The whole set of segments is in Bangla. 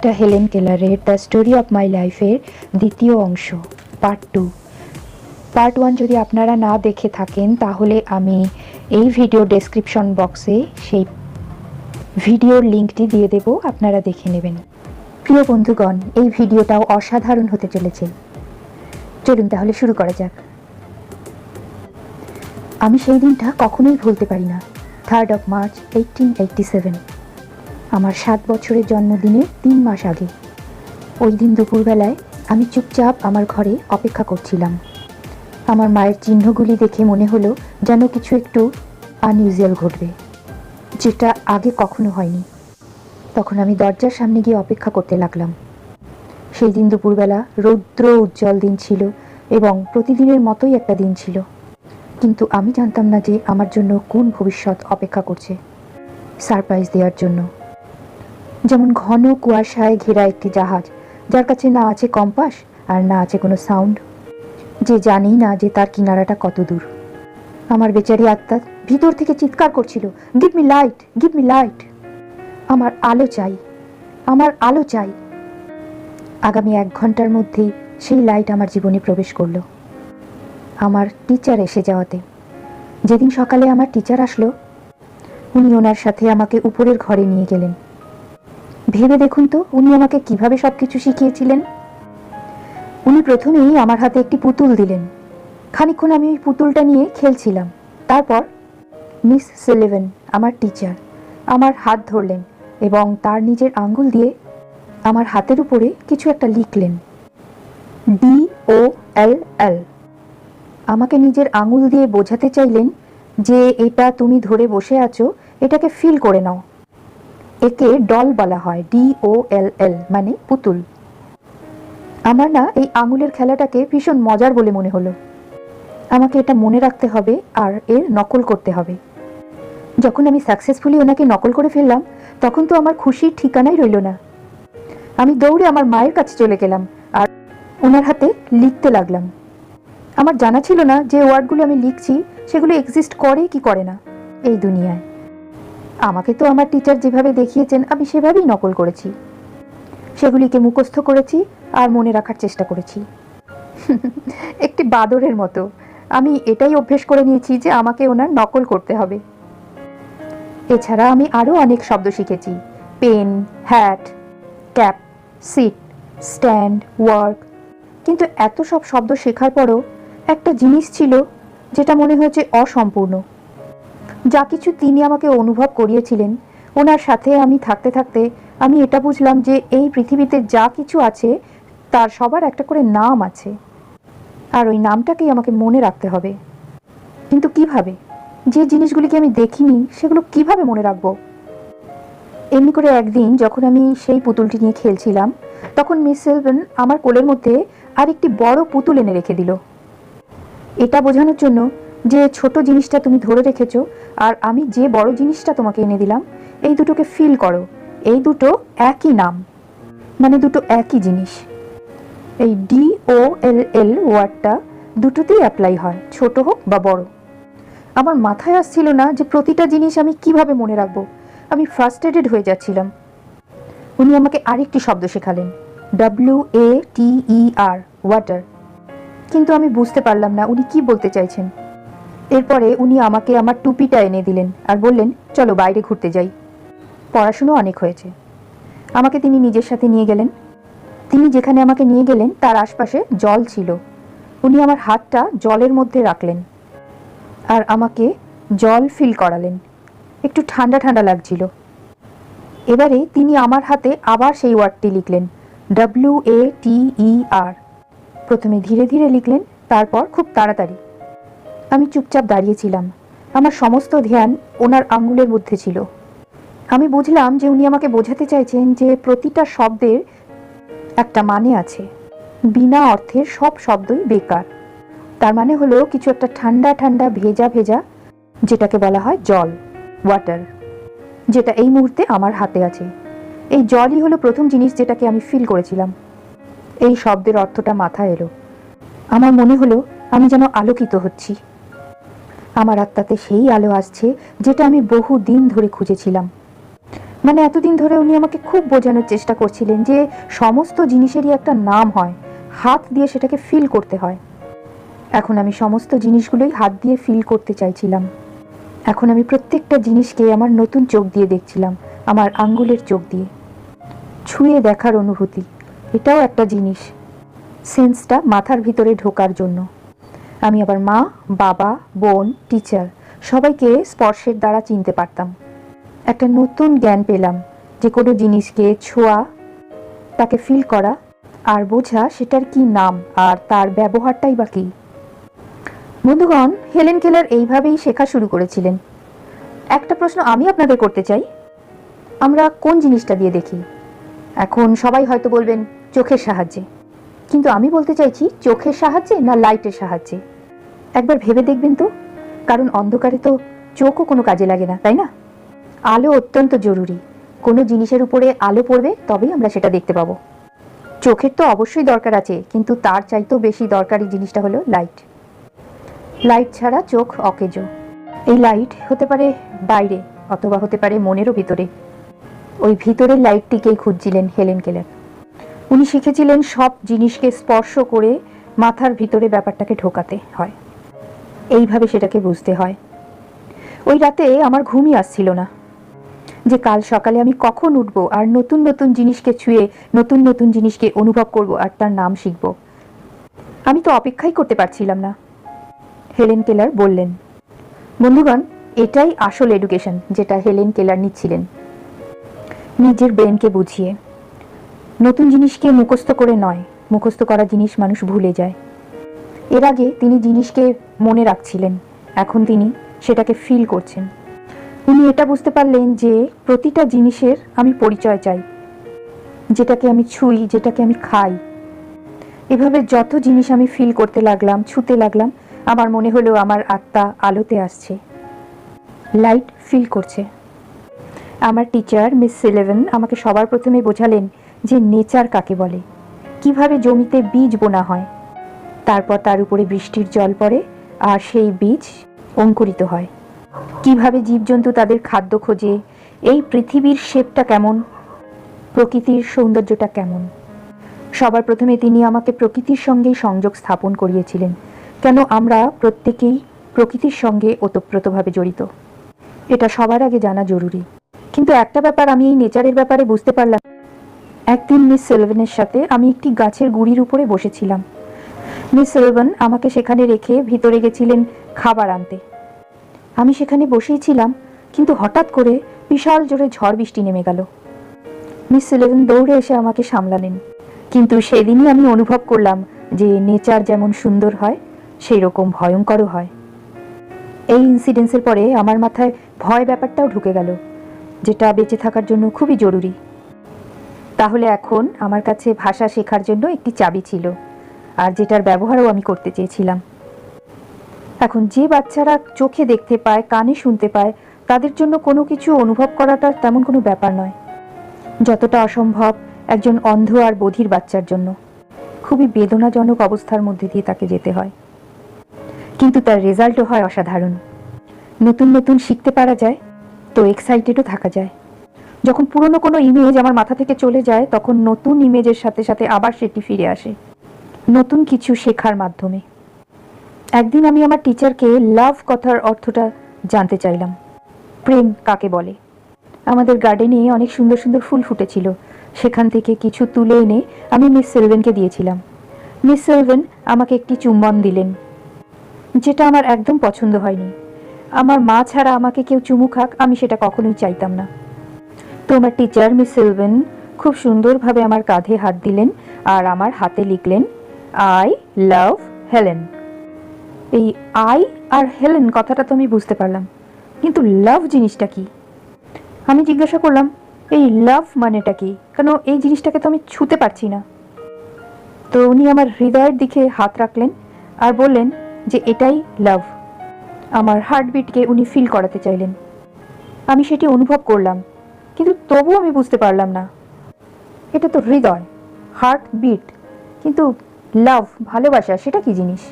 এটা হেলেন কেলারের দ্য স্টোরি অফ মাই লাইফের দ্বিতীয় অংশ, পার্ট 2। পার্ট 1 যদি আপনারা না দেখে থাকেন তাহলে আমি এই ভিডিও ডেসক্রিপশন বক্সে সেই ভিডিওর লিঙ্কটি দিয়ে দেব, আপনারা দেখে নেবেন। প্রিয় বন্ধুগণ, এই ভিডিওটাও অসাধারণ হতে চলেছে। চলুন তাহলে শুরু করা যাক। আমি সেই দিনটা কখনোই ভুলতে পারি না। 3rd of March 1887, আমার 7 বছরের জন্মদিনের 3 মাস আগে। ওই দিন দুপুরবেলায় আমি চুপচাপ আমার ঘরে অপেক্ষা করছিলাম। আমার মায়ের চিহ্নগুলি দেখে মনে হলো যেন কিছু একটু আনইউজুয়াল ঘটবে, যেটা আগে কখনো হয়নি। তখন আমি দরজার সামনে গিয়ে অপেক্ষা করতে লাগলাম। সেই দিন দুপুরবেলা রৌদ্র উজ্জ্বল দিন ছিল এবং প্রতিদিনের মতোই একটা দিন ছিল, কিন্তু আমি জানতাম না যে আমার জন্য কোন ভবিষ্যৎ অপেক্ষা করছে সারপ্রাইজ দেওয়ার জন্য। যেমন ঘন কুয়াশায় ঘেরা একটি জাহাজ, যার কাছে না আছে কম্পাস আর না আছে কোনো সাউন্ড, যে জানি না যে তার কিনারাটা কত দূর। আমার বেচারি আত্মা ভিতর থেকে চিৎকার করছিল, give me light, give me light. আমার আলো চাই, আমার আলো চাই। আগামী 1 ঘন্টার মধ্যেই সেই লাইট আমার জীবনে প্রবেশ করলো আমার টিচার এসে যাওয়াতে। যেদিন সকালে আমার টিচার আসলো, উনি ওনার সাথে আমাকে উপরের ঘরে নিয়ে গেলেন। ভেবে দেখুন তো, উনি আমাকে কিভাবে সবকিছু শিখিয়েছিলেন। উনি প্রথমেই আমার হাতে একটি পুতুল দিলেন। খানিকক্ষণ আমি ওই পুতুলটা নিয়ে খেলছিলাম। তারপর মিস সুলিভান, আমার টিচার, আমার হাত ধরলেন এবং তার নিজের আঙ্গুল দিয়ে আমার হাতের উপরে কিছু একটা লিখলেন, DOLL। আমাকে নিজের আঙুল দিয়ে বোঝাতে চাইলেন যে এটা তুমি ধরে বসে আছো, এটাকে ফিল করে নাও। একে ডল বলা হয়, DOLL মানে পুতুল। আমার না এই আঙুলের খেলাটাকে ভীষণ মজার বলে মনে হলো। আমাকে এটা মনে রাখতে হবে আর এর নকল করতে হবে। যখন আমি সাকসেসফুলি ওনাকে নকল করে ফেললাম, তখন তো আমার খুশির ঠিকানাই রইল না। আমি দৌড়ে আমার মায়ের কাছে চলে গেলাম আর ওনার হাতে লিখতে লাগলাম। আমার জানা ছিল না যে ওয়ার্ডগুলো আমি লিখছি সেগুলো এক্সিস্ট করে কি করে না এই দুনিয়ায়। আমাকে তো আমার টিচার যেভাবে দেখিয়েছেন আমি সেভাবেই নকল করেছি, সেগুলিকে মুখস্থ করেছি আর মনে রাখার চেষ্টা করেছি। একটি বাদরের মতো আমি এটাই অভ্যেস করে নিয়েছি যে আমাকে ওনার নকল করতে হবে। এছাড়া আমি আরও অনেক শব্দ শিখেছি, pen, hat, cap, seat, stand, work. কিন্তু এত সব শব্দ শেখার পরও একটা জিনিস ছিল যেটা মনে হয়েছে অসম্পূর্ণ। যা কিছু তিনি আমাকে অনুভব করিয়েছিলেন, ওনার সাথে আমি থাকতে থাকতে আমি এটা বুঝলাম যে এই পৃথিবীতে যা কিছু আছে তার সবার একটা করে নাম আছে, আর ওই নামটাকেই আমাকে মনে রাখতে হবে। কিন্তু কিভাবে? যে জিনিসগুলিকে আমি দেখিনি সেগুলো কিভাবে মনে রাখবো? এমনি করে একদিন যখন আমি সেই পুতুলটি নিয়ে খেলছিলাম, তখন মিস সেলভেন আমার কোলের মধ্যে আরেকটি বড় পুতুল এনে রেখে দিল, এটা বোঝানোর জন্য যে ছোট জিনিসটা তুমি ধরে রেখেছো আর আমি যে বড় জিনিসটা তোমাকে এনে দিলাম, এই দুটোকে ফিল করো। এই দুটো একই নাম, মানে দুটো একই জিনিস। এই DOLL ওয়ার্ডটা দুটোতেই অ্যাপ্লাই হয়, ছোট হোক বা বড়। আমার মাথায় আসছিল না যে প্রতিটা জিনিস আমি কিভাবে মনে রাখবো। আমি ফ্রাস্ট্রেটেড হয়ে যাচ্ছিলাম। উনি আমাকে আরেকটি শব্দ শেখালেন, WATER, ওয়াটার। কিন্তু আমি বুঝতে পারলাম না উনি কি বলতে চাইছেন। এরপরে উনি আমাকে আমার টুপিটা এনে দিলেন আর বললেন, চলো বাইরে ঘুরতে যাই, পড়াশুনো অনেক হয়েছে। আমাকে তিনি নিজের সাথে নিয়ে গেলেন। তিনি যেখানে আমাকে নিয়ে গেলেন তার আশপাশে জল ছিল। উনি আমার হাতটা জলের মধ্যে রাখলেন আর আমাকে জল ফিল করালেন। একটু ঠান্ডা ঠান্ডা লাগছিল। এবারে তিনি আমার হাতে আবার সেই ওয়ার্ডটি লিখলেন, WATER। প্রথমে ধীরে ধীরে লিখলেন, তারপর খুব তাড়াতাড়ি। আমি চুপচাপ দাঁড়িয়েছিলাম, আমার সমস্ত ধ্যান ওনার আঙ্গুলের মধ্যে ছিল। আমি বুঝলাম যে উনি আমাকে বোঝাতে চাইছেন যে প্রতিটা শব্দের একটা মানে আছে, বিনা অর্থের সব শব্দই বেকার। তার মানে হলো কিছু একটা ঠান্ডা ঠান্ডা ভেজা ভেজা, যেটাকে বলা হয় জল, ওয়াটার, যেটা এই মুহূর্তে আমার হাতে আছে। এই জলই হলো প্রথম জিনিস যেটাকে আমি ফিল করেছিলাম। এই শব্দের অর্থটা মাথায় এলো। আমার মনে হলো আমি যেন আলোকিত হচ্ছি। আমার আত্মাতে সেই আলো আসছে যেটা আমি বহু দিন ধরে খুঁজেছিলাম। মানে এতদিন ধরে উনি আমাকে খুব বোঝানোর চেষ্টা করছিলেন যে সমস্ত জিনিসেরই একটা নাম হয়, হাত দিয়ে সেটাকে ফিল করতে হয়। এখন আমি সমস্ত জিনিসগুলোই হাত দিয়ে ফিল করতে চাইছিলাম। এখন আমি প্রত্যেকটা জিনিসকে আমার নতুন চোখ দিয়ে দেখছিলাম, আমার আঙ্গুলের চোখ দিয়ে। ছুঁয়ে দেখার অনুভূতি, এটাও একটা জিনিস, সেন্সটা মাথার ভিতরে ঢোকার জন্য। আমি আবার মা, বাবা, বোন, টিচার সবাইকে স্পর্শের দ্বারা চিনতে পারতাম। একটা নতুন জ্ঞান পেলাম যে কোনো জিনিসকে ছোঁয়া, তাকে ফিল করা আর বোঝা সেটার কি নাম আর তার ব্যবহারটাই বা কী। বন্ধুগণ, হেলেন কেলার এইভাবেই শেখা শুরু করেছিলেন। একটা প্রশ্ন আমি আপনাদের করতে চাই, আমরা কোন জিনিসটা দিয়ে দেখি? এখন সবাই হয়তো বলবেন চোখের সাহায্যে, কিন্তু আমি বলতে চাইছি চোখের সাহায্যে না লাইটের সাহায্যে। একবার ভেবে দেখবেন তো, কারণ অন্ধকারে তো চোখও কোনো কাজে লাগে না, তাই না? আলো অত্যন্ত জরুরি। কোনো জিনিসের উপরে আলো পড়বে তবেই আমরা সেটা দেখতে পাবো। চোখের তো অবশ্যই দরকার আছে, কিন্তু তার চাইতেও বেশি দরকারি জিনিসটা হলো লাইট। লাইট ছাড়া চোখ অকেজো। এই লাইট হতে পারে বাইরে অথবা হতে পারে মনেরও ভিতরে। ওই ভিতরের লাইটটিকেই খুঁজছিলেন হেলেন কেলার। উনি শিখেছিলেন সব জিনিসকে স্পর্শ করে মাথার ভিতরে ব্যাপারটাকে ঢোকাতে হয়, এইভাবে সেটাকে বুঝতে হয়। ওই রাতে আমার ঘুমই আসছিল না যে কাল সকালে আমি কখন উঠব আর নতুন নতুন জিনিসকে ছুঁয়ে নতুন নতুন জিনিসকে অনুভব করব আর তার নাম শিখব। আমি তো অপেক্ষাই করতে পারছিলাম না। হেলেন কেলার বললেন। বন্ধুগণ, এটাই আসল এডুকেশন যেটা হেলেন কেলার নিচ্ছিলেন, নিজের ব্রেনকে বুঝিয়ে। নতুন জিনিসকে মুখস্থ করে নয়, মুখস্থ করা জিনিস মানুষ ভুলে যায়। এর আগে তিনি জিনিসকে মনে রাখছিলেন, এখন তিনি সেটাকে ফিল করছেন। উনি এটা বুঝতে পারলেন যে প্রতিটা জিনিসের আমি পরিচয় চাই, যেটাকে আমি ছুঁই, যেটাকে আমি খাই। এভাবে যত জিনিস আমি ফিল করতে লাগলাম, ছুঁতে লাগলাম, আমার মনে হলো আমার আত্মা আলোতে আসছে, লাইট ফিল করছে। আমার টিচার মিস সিলেভেন আমাকে সবার প্রথমে বোঝালেন যে নেচার কাকে বলে, কিভাবে জমিতে বীজ বোনা হয়, তারপর তার উপরে বৃষ্টির জল পড়ে আর সেই বীজ অঙ্কুরিত হয়, কিভাবে জীবজন্তু তাদের খাদ্য খোঁজে, এই পৃথিবীর শেপটা কেমন, প্রকৃতির সৌন্দর্যটা কেমন। সবার প্রথমে তিনি আমাকে প্রকৃতির সঙ্গেই সংযোগ স্থাপন করিয়েছিলেন, কেন আমরা প্রত্যেকেই প্রকৃতির সঙ্গে ওতপ্রোতভাবে জড়িত। এটা সবার আগে জানা জরুরি। কিন্তু একটা ব্যাপার আমি এই নেচারের ব্যাপারে বুঝতে পারলাম। একদিন মিস সিলভেনের সাথে আমি একটি গাছের গুঁড়ির উপরে বসেছিলাম। মিস সিলভেন আমাকে সেখানে রেখে ভিতরে গেছিলেন খাবার আনতে। আমি সেখানে বসেই ছিলাম, কিন্তু হঠাৎ করে বিশাল জোরে ঝড় বৃষ্টি নেমে গেল। মিস সিলভেন দৌড়ে এসে আমাকে সামলালেন। কিন্তু সেদিনই আমি অনুভব করলাম যে নেচার যেমন সুন্দর হয় সেই রকম ভয়ঙ্করও হয়। এই ইনসিডেন্সের পরে আমার মাথায় ভয় ব্যাপারটাও ঢুকে গেল, যেটা বেঁচে থাকার জন্য খুবই জরুরি। তাহলে এখন আমার কাছে ভাষা শেখার জন্য একটি চাবি ছিল, আর যেটার ব্যবহারও আমি করতে চেয়েছিলাম। এখন যে বাচ্চারা চোখে দেখতে পায়, কানে শুনতে পায়, তাদের জন্য কোনো কিছু অনুভব করাটা তেমন কোনো ব্যাপার নয়, যতটা অসম্ভব একজন অন্ধ আর বধির বাচ্চার জন্য। খুবই বেদনাজনক অবস্থার মধ্যে দিয়ে তাকে যেতে হয়, কিন্তু তার রেজাল্টও হয় অসাধারণ। নতুন নতুন শিখতে পারা যায়, তো এক্সাইটেডও থাকা যায়। যখন পুরনো কোনো ইমেজ আমার মাথা থেকে চলে যায়, তখন নতুন ইমেজের সাথে সাথে আবার সেটি ফিরে আসে, নতুন কিছু শেখার মাধ্যমে। একদিন আমি আমার টিচারকে লাভ কথার অর্থটা জানতে চাইলাম, প্রেম কাকে বলে। আমাদের গার্ডেনে অনেক সুন্দর সুন্দর ফুল ফুটেছিল, সেখান থেকে কিছু তুলে এনে আমি মিস সিলভেনকে দিয়েছিলাম। মিস সিলভেন আমাকে একটি চুম্বন দিলেন, যেটা আমার একদম পছন্দ হয়নি। আমার মা ছাড়া আমাকে কেউ চুমু খাক, আমি সেটা কখনোই চাইতাম না। তো আমার টিচার মিস সিলভেন খুব সুন্দরভাবে আমার কাঁধে হাত দিলেন আর আমার হাতে লিখলেন, আই লাভ হেলেন। এই আই আর হেলেন কথাটা তো আমি বুঝতে পারলাম, কিন্তু লাভ জিনিসটা কি? আমি জিজ্ঞাসা করলাম, এই লাভ মানেটা কি? কেন এই জিনিসটাকে তো আমি ছুঁতে পারছি না। তো উনি আমার হৃদয়ের দিকে হাত রাখলেন আর বললেন যে এটাই লাভ। আমার হার্টবিটকে উনি ফিল করাতে চাইলেন। আমি সেটি অনুভব করলাম, কিন্তু তবুও আমি বুঝতে পারলাম না। এটা তো হৃদয়, হার্ট বিট, কিন্তু লাভ, ভালোবাসা, সেটা কি জিনিস?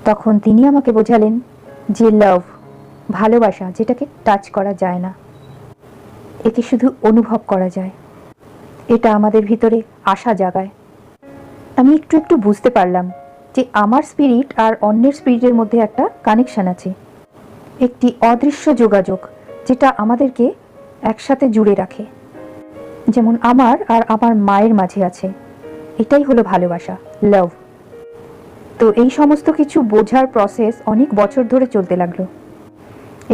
তখন তিনি আমাকে বোঝালেন যে লাভ, ভালোবাসা, যেটাকে টাচ করা যায় না। একে শুধু অনুভব করা যায়। এটা আমাদের ভিতরে আশা জাগায়। আমি একটু একটু বুঝতে পারলাম যে আমার স্পিরিট আর অন্যের স্পিরিটের মধ্যে একটা কানেকশন আছে, একটি অদৃশ্য যোগাযোগ যেটা আমাদেরকে একসাথে জুড়ে রাখে, যেমন আমার আর আমার মায়ের মাঝে আছে। এটাই হলো ভালোবাসা, লাভ। তো এই সমস্ত কিছু বোঝার প্রসেস অনেক বছর ধরে চলতে লাগলো।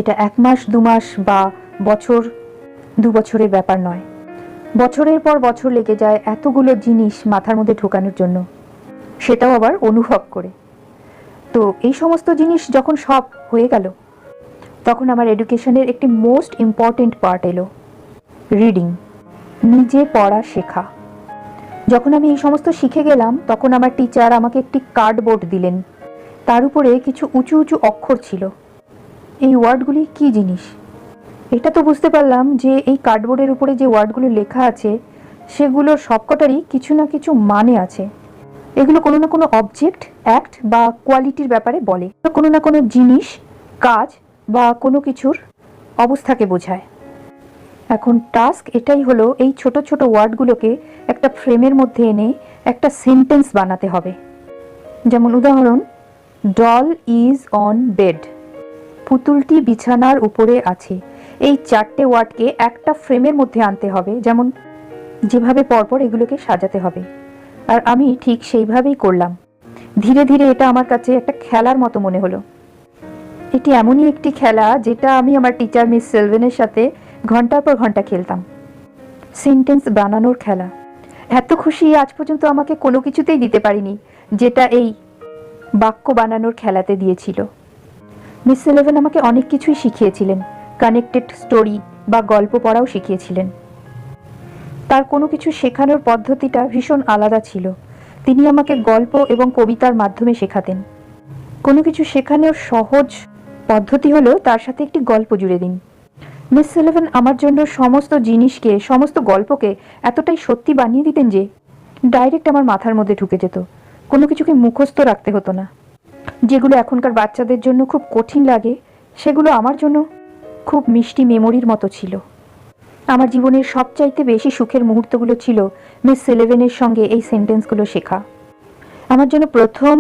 এটা 1 মাস 2 মাস বা বছর 2 বছরের ব্যাপার নয়, বছরের পর বছর লেগে যায় এতগুলো জিনিস মাথার মধ্যে ঢোকানোর জন্য, সেটাও আবার অনুভব করে। তো এই সমস্ত জিনিস যখন সব হয়ে গেল, তখন আমার এডুকেশনের একটি মোস্ট ইম্পর্টেন্ট পার্ট এলো, রিডিং, নিজে পড়া শেখা। যখন আমি এই সমস্ত শিখে গেলাম, তখন আমার টিচার আমাকে একটি কার্ডবোর্ড দিলেন, তার উপরে কিছু উঁচু উঁচু অক্ষর ছিল। এই ওয়ার্ডগুলি কি জিনিস? এটা তো বুঝতে পারলাম যে এই কার্ডবোর্ডের উপরে যে ওয়ার্ডগুলো লেখা আছে সেগুলোর সবকটারই কিছু না কিছু মানে আছে। এগুলো কোনো না কোনো অবজেক্ট, অ্যাক্ট বা কোয়ালিটির ব্যাপারে বলে, কোনো না কোনো জিনিস, কাজ বা কোনো কিছুর অবস্থাকে বোঝায়। এখন টাস্ক এটাই হলো এই ছোট ছোট ওয়ার্ডগুলোকে একটা ফ্রেমের মধ্যে এনে একটা সেন্টেন্স বানাতে হবে। যেমন উদাহরণ, ডল ইজ অন বেড, পুতুলটি বিছানার উপরে আছে। এই 4টে ওয়ার্ডকে একটা ফ্রেমের মধ্যে আনতে হবে, যেমন যেভাবে পরপর এগুলোকে সাজাতে হবে। আর আমি ঠিক সেইভাবেই করলাম। ধীরে ধীরে এটা আমার কাছে একটা খেলার মতো মনে হলো। এটি এমনই একটি খেলা যেটা আমি আমার টিচার মিস সেলভেনের সাথে ঘন্টার পর ঘন্টা খেলতাম, সেন্টেন্স বানানোর খেলা। এত খুশি আজ পর্যন্ত আমাকে কোনো কিছুতেই দিতে পারিনি যেটা এই বাক্য বানানোর খেলাতে দিয়েছিল। মিস সেলভেন আমাকে অনেক কিছুই শিখিয়েছিলেন, কানেক্টেড স্টোরি বা গল্প পড়াও শিখিয়েছিলেন। তার কোনো কিছু শেখানোর পদ্ধতিটা ভীষণ আলাদা ছিল। তিনি আমাকে গল্প এবং কবিতার মাধ্যমে শেখাতেন। কোনো কিছু শেখানোর সহজ পদ্ধতি হলো তার সাথে একটি গল্প জুড়ে দিন। মিস সেলভেন আমার জন্য সমস্ত জিনিসকে, সমস্ত গল্পকে এতটাই সত্যি বানিয়ে দিতেন যে ডাইরেক্ট আমার মাথার মধ্যে ঢুকে যেত। কোনো কিছুকে মুখস্থ রাখতে হতো না। যেগুলো এখনকার বাচ্চাদের জন্য খুব কঠিন লাগে, সেগুলো আমার জন্য খুব মিষ্টি মেমোরির মতো ছিল। আমার জীবনের সবচাইতে বেশি সুখের মুহূর্তগুলো ছিল মিস সেলভেনের সঙ্গে এই সেন্টেন্সগুলো শেখা। আমার জন্য প্রথম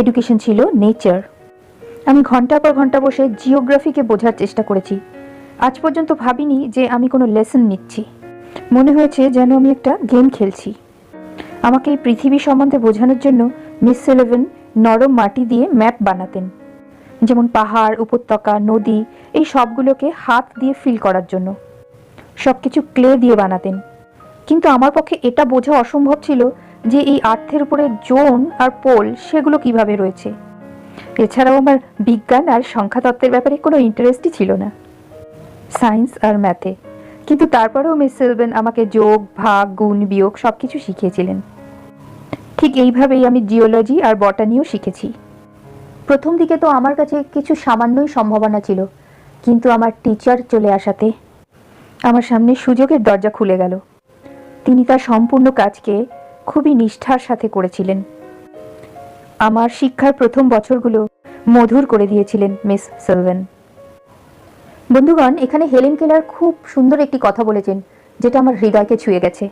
এডুকেশন ছিল নেচার। আমি ঘন্টার পর ঘন্টা বসে জিওগ্রাফিকে বোঝার চেষ্টা করেছি। আজ পর্যন্ত ভাবিনি যে আমি কোনো লেসন নিচ্ছি, মনে হয়েছে যেন আমি একটা গেম খেলছি। আমাকে এই পৃথিবী সম্বন্ধে বোঝানোর জন্য মিস সেলভেন নরম মাটি দিয়ে ম্যাপ বানাতেন, যেমন পাহাড়, উপত্যকা, নদী, এই সবগুলোকে হাত দিয়ে ফিল করার জন্য। সবকিছু ক্লে দিয়ে বানাতেন, কিন্তু আমার পক্ষে এটা বোঝা অসম্ভব ছিল যে এই আর্থের উপরে জোন আর পোল সেগুলো কিভাবে রয়েছে। এছাড়াও আমার বিজ্ঞান আর সংখ্যাতত্ত্বের ব্যাপারে কোনো ইন্টারেস্টই ছিল না, সায়েন্স আর ম্যাথে। কিন্তু তারপরেও মিস সেলভেন আমাকে যোগ, ভাগ, গুণ, বিয়োগ সবকিছু শিখিয়েছিলেন। ঠিক এইভাবেই আমি জিওলজি আর বটানিও শিখেছি। প্রথম দিকে তো আমার কাছে কিছু সামান্যই সম্ভাবনা ছিল, কিন্তু আমার টিচার চলে আসাতে আমার সামনে সুযোগের দরজা খুলে গেল। তিনি তার সম্পূর্ণ কাজকে খুবই নিষ্ঠার সাথে করেছিলেন। আমার শিক্ষার প্রথম বছরগুলো মধুর করে দিয়েছিলেন মিস সেলভেন। বন্ধুগণ, এখানে হেলেন কেলার খুব সুন্দর একটি কথা বলেছেন যেটা আমার হৃদয়কে ছুঁয়ে গেছে।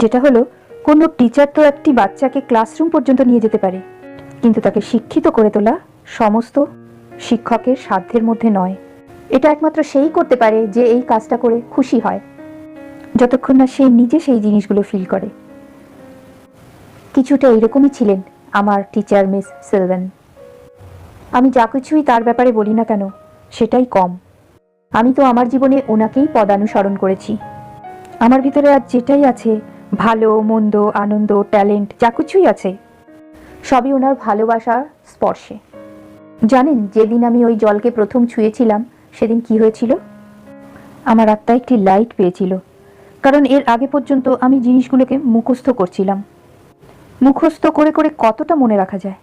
যেটা হলো, কোনো টিচার তো একটি বাচ্চাকে ক্লাসরুম পর্যন্ত নিয়ে যেতে পারে, কিন্তু তাকে শিক্ষিত করে তোলা সমস্ত শিক্ষকের সাধ্যের মধ্যে নয়। এটা একমাত্র সেই করতে পারে যে এই কাজটা করে খুশি হয়, যতক্ষণ না সে নিজে সেই জিনিসগুলো ফিল করে। কিছুটা এরকমই ছিলেন আমার টিচার মিস সেলভেন। আমি যা কিছুই তার ব্যাপারে বলি না কেন সেটাই কম। আমি তো আমার জীবনে ওনাকেই পদানুসরণ করেছি। আমার ভিতরে আজ যেটাই আছে, ভালো মন্দ, আনন্দ, ট্যালেন্ট, যা কিছুই আছে, সবই ওনার ভালোবাসার স্পর্শে। জানেন, যেদিন আমি ওই জলকে প্রথম ছুঁয়েছিলাম সেদিন কি হয়েছিল? আমার আত্মা একটি লাইট পেয়েছিল। কারণ এর আগে পর্যন্ত আমি জিনিসগুলোকে মুখস্থ করছিলাম। মুখস্থ করে করে কতটা মনে রাখা যায়,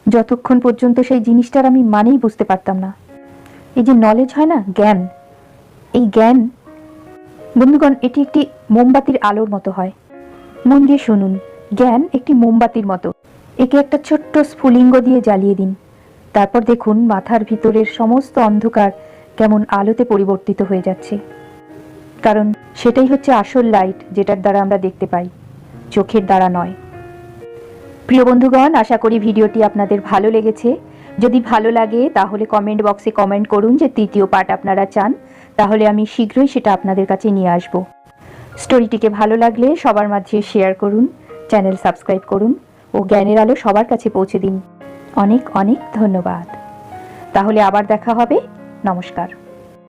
যতক্ষণ পর্যন্ত সেই জিনিসটার আমি মানেই বুঝতে পারতাম না। এই যে নলেজ হয় না, জ্ঞান, এই জ্ঞান বন্ধুগণ, এটি একটি মোমবাতির আলোর মতো হয়। মন দিয়ে শুনুন, জ্ঞান একটি মোমবাতির মতো। একে একটা ছোট্ট স্ফুলিঙ্গ দিয়ে জ্বালিয়ে দিন, তারপর দেখুন মাথার ভিতরের সমস্ত অন্ধকার কেমন আলোতে পরিবর্তিত হয়ে যাচ্ছে। কারণ সেটাই হচ্ছে আসল লাইট, যেটার দ্বারা আমরা দেখতে পাই, চোখের দ্বারা নয়। প্রিয় বন্ধুগণ, আশা করি ভিডিওটি আপনাদের ভালো লেগেছে। যদি ভালো লাগে তাহলে কমেন্ট বক্সে কমেন্ট করুন যে তৃতীয় পার্ট আপনারা চান, তাহলে আমি শীঘ্রই সেটা আপনাদের কাছে নিয়ে আসব। স্টোরিটিকে ভালো লাগলে সবার মাঝে শেয়ার করুন, চ্যানেল সাবস্ক্রাইব করুন ও জ্ঞানের আলো সবার কাছে পৌঁছে দিন। অনেক অনেক ধন্যবাদ। তাহলে আবার দেখা হবে। নমস্কার।